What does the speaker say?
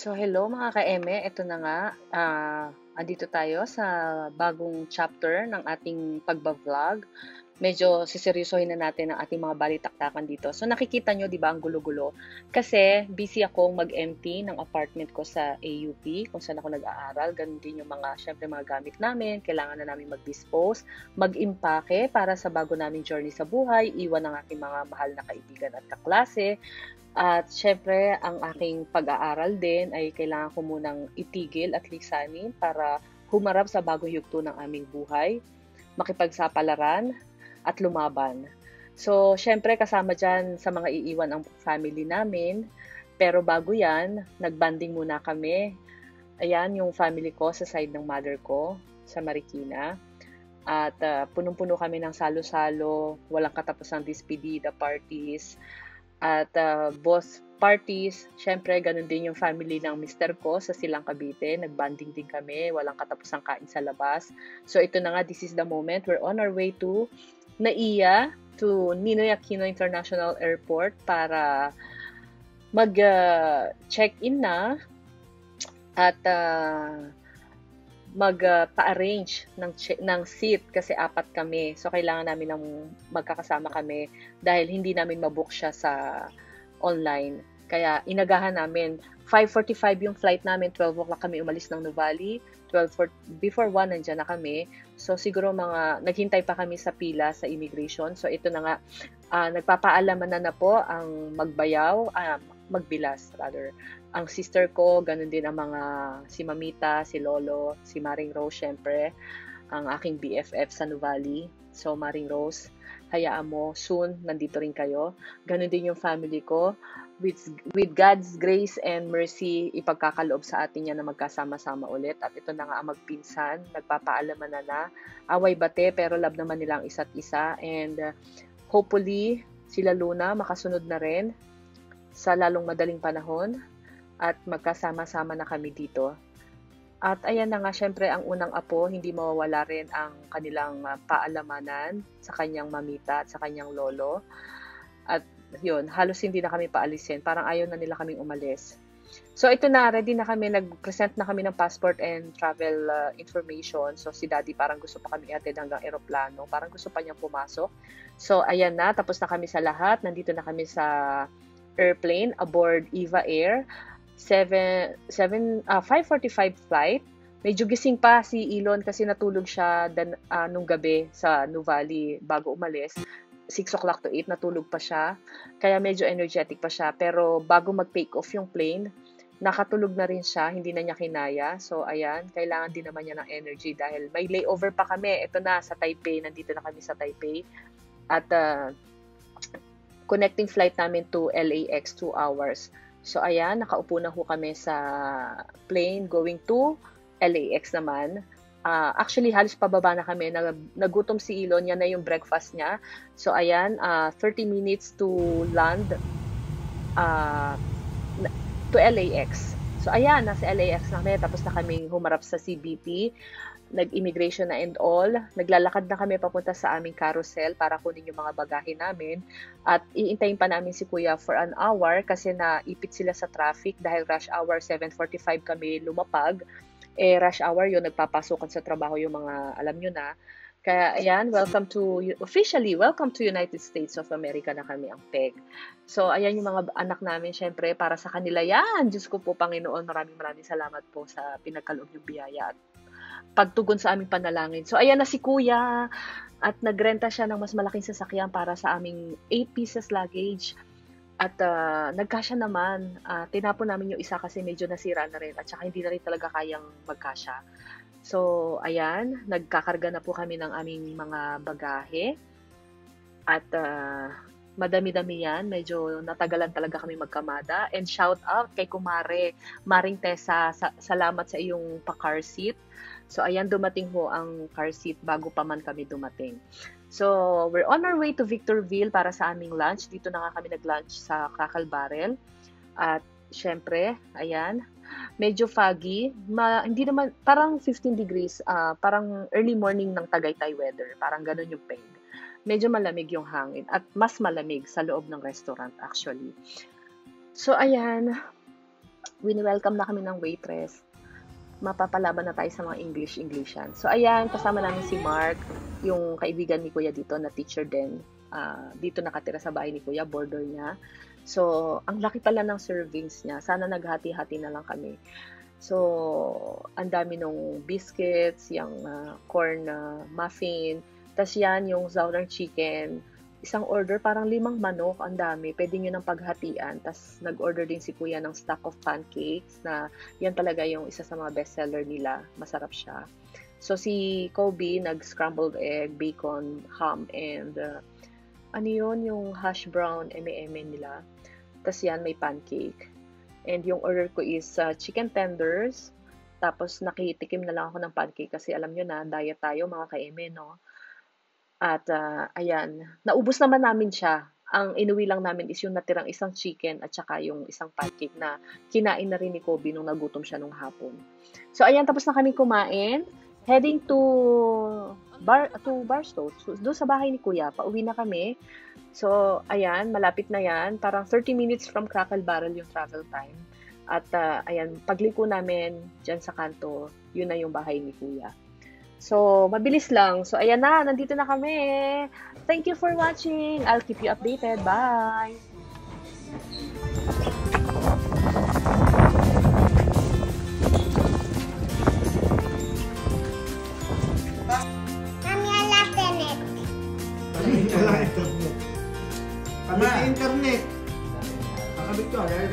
So hello mga ka-eme, ito na nga, andito tayo sa bagong chapter ng ating pagba-vlog. Medyo siseryosohin na natin ang ating mga balitaktakan dito. So nakikita nyo, di ba, ang gulo-gulo? Kasi busy akong mag-empty ng apartment ko sa AUP, kung saan ako nag-aaral. Ganun din yung mga, syempre, mga gamit namin. Kailangan na namin mag-dispose, mag-impake para sa bago naming journey sa buhay, iwan ang aking mga mahal na kaibigan at kaklase. At syempre, ang aking pag-aaral din ay kailangan ko munang itigil at lisanin para humarap sa bagong yugto ng aming buhay, makipagsapalaran, at lumaban. So, syempre, kasama dyan sa mga iiwan ang family namin. Pero bago yan, nagbanding muna kami. Ayan, yung family ko sa side ng mother ko sa Marikina. At punong-puno kami ng salo-salo, walang katapusang despedida parties. At both parties, syempre, ganun din yung family ng mister ko sa Silang Cavite. Nagbanding din kami, walang katapusang kain sa labas. So ito na nga, this is the moment. We're on our way to NAIA, to Ninoy Aquino International Airport para mag-check-in na at mag-pa-arrange ng seat kasi apat kami. So, kailangan namin ng magkakasama kami dahil hindi namin mabook siya sa online. Kaya, inagahan namin. 5:45 yung flight namin, 12 o'clock kami umalis ng Nuvali. Before 1, nandiyan na kami. So, siguro naghintay pa kami sa pila sa immigration. So, ito na nga, nagpapaalaman na po ang magbilas rather. Ang sister ko, ganun din ang si Mamita, si Lolo, si Maring Rose, syempre, ang aking BFF sa Nuvali. So, Maring Rose, hayaan mo, soon, nandito rin kayo. Ganun din yung family ko. With God's grace and mercy, ipagkakaloob sa atin yan na magkasama-sama ulit. At ito na nga ang magpinsan, nagpapaalaman na away bate, pero love naman nila ang isa't isa. And hopefully, sila Luna makasunod na rin sa lalong madaling panahon at magkasama-sama na kami dito. At ayan na nga, syempre, ang unang apo, hindi mawawala rin ang kanilang paalamanan sa kanyang mamita at sa kanyang lolo. At yun, halos hindi na kami paalisin. Parang ayaw na nila kaming umalis. So ito na, ready na kami, nag-present na kami ng passport and travel information. So si Daddy parang gusto pa kami ihatid hanggang eroplano. Parang gusto pa niyang pumasok. So ayan na, tapos na kami sa lahat. Nandito na kami sa airplane aboard Eva Air. 5:45 flight. Medyo gising pa si Elon kasi natulog siya nung gabi sa Nuvali bago umalis. 6 o'clock to 8, natulog pa siya. Kaya medyo energetic pa siya. Pero bago mag-take off yung plane, nakatulog na rin siya. Hindi na niya kinaya. So, ayan, kailangan din naman niya ng energy dahil may layover pa kami. Ito na, sa Taipei. Nandito na kami sa Taipei. At connecting flight namin to LAX, 2 hours. So, ayan, nakaupo na ho kami sa plane going to LAX naman. Actually, halos pababa na kami. Nagutom si Elon. Yan na yung breakfast niya. So, ayan, 30 minutes to land to LAX. So, ayan, nasa LAX na kami. Tapos na kami humarap sa CBP. Nag-immigration na and all. Naglalakad na kami papunta sa aming carousel para kunin yung mga bagahe namin. At iintayin pa namin si Kuya for an hour kasi naipit sila sa traffic dahil rush hour 7:45 kami lumapag. Rush hour yun, nagpapasukan sa trabaho yung mga, alam nyo na. Kaya, ayan, officially, welcome to United States of America na kami ang PEG. So, ayan yung mga anak namin, syempre, para sa kanila yan. Diyos ko po, Panginoon, maraming salamat po sa pinagkaloob yung biyaya at pagtugon sa aming panalangin. So, ayan na si Kuya at nagrenta siya ng mas malaking sasakyan para sa aming 8 pieces luggage. At nagkasya naman. Tinapon namin yung isa kasi medyo nasira na rin at saka hindi na rin talaga kayang magkasya. So, ayan, nagkakarga na po kami ng aming mga bagahe. At madami-dami yan. Medyo natagalan talaga kami magkamada. And shout out kay Kumare, Maring Tessa, salamat sa iyong pa-car seat. So, ayan, dumating ho ang car seat bago pa man kami dumating. So, we're on our way to Victorville para sa aming lunch. Dito na nga kami nag-lunch sa Crackle Barrel. At, syempre, ayan, medyo foggy. Hindi naman, parang 15 degrees, parang early morning ng Tagaytay weather. Parang ganun yung peg. Medyo malamig yung hangin at mas malamig sa loob ng restaurant actually. So, ayan, wini-welcome na kami ng waitress. Mapapalaban na tayo sa mga English-Englishan. So, ayan, kasama namin si Mark, yung kaibigan ni Kuya dito na teacher din. Dito nakatira sa bahay ni Kuya, border niya. So, ang laki pala ng servings niya. Sana naghati-hati na lang kami. So, ang dami nung biscuits, yung corn muffin, tas yan, yung southern chicken, isang order, parang 5 manok, ang dami. Pwede nyo ng paghatian. Tapos, nag-order din si Kuya ng stack of pancakes na yan talaga yung isa sa mga bestseller nila. Masarap siya. So, si Kobe, nag-scrambled egg, bacon, ham, and ano yun, yung hash brown, eme-eme nila. Tapos yan, may pancake. And yung order ko is chicken tenders. Tapos, nakitikim na lang ako ng pancake kasi alam nyo na, diet tayo mga ka-eme, no? At ayan, naubos naman namin siya. Ang inuwi lang namin is yung natirang isang chicken at saka yung isang pancake na kinain na rin ni Kobe nung nagutom siya nung hapon. So ayan, tapos na kami kumain. Heading to Barstow. So, doon sa bahay ni Kuya, pauwi na kami. So ayan, malapit na yan. Parang 30 minutes from Crackle Barrel yung travel time. At ayan, pagliko namin dyan sa kanto, yun na yung bahay ni Kuya. So, mabilis lang. So, ayan na. Nandito na kami. Thank you for watching. I'll keep you updated. Bye! Mami, I love internet. Internet. Kami sa internet. Kakabit ko, dahil